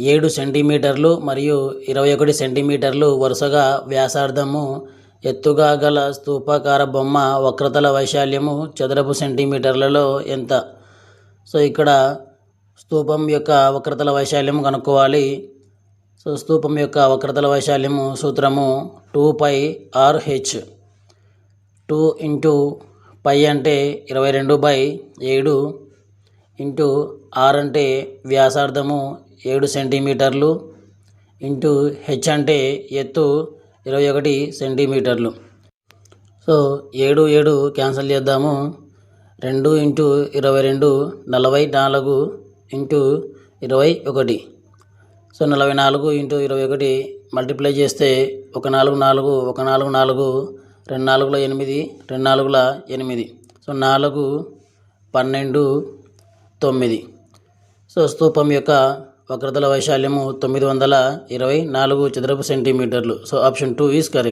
7 సెంటీమీటర్లు మరియు 21 సెంటీమీటర్లు వరుసగా వ్యాసార్థము ఎత్తుగా గల స్తూపాకార బొమ్మ వక్రతల వైశాల్యము చదరపు సెంటీమీటర్లలో ఎంత? సో ఇక్కడ స్తూపం యొక్క వక్రతల వైశాల్యం కనుక్కోవాలి. సో స్తూపం యొక్క వక్రతల వైశాల్యము సూత్రము 2πr/h. 2 ఇంటూ పై అంటే 22/7 ఇంటూ r అంటే వ్యాసార్థము 7 సెంటీమీటర్లు ఇంటూ h అంటే ఎత్తు 21 సెంటీమీటర్లు. సో 7 7 క్యాన్సిల్ చేద్దాము. 2 into 22 44 into 21. So 44 into 21 multiply చేస్తే 1 4 4 1 4 4 2 4 8 2 4 8. సో 4 12 9. సో స్తూపం యొక్క వక్రతల వైశాల్యము 924 చదరపు సెంటీమీటర్లు. So option 2 is correct.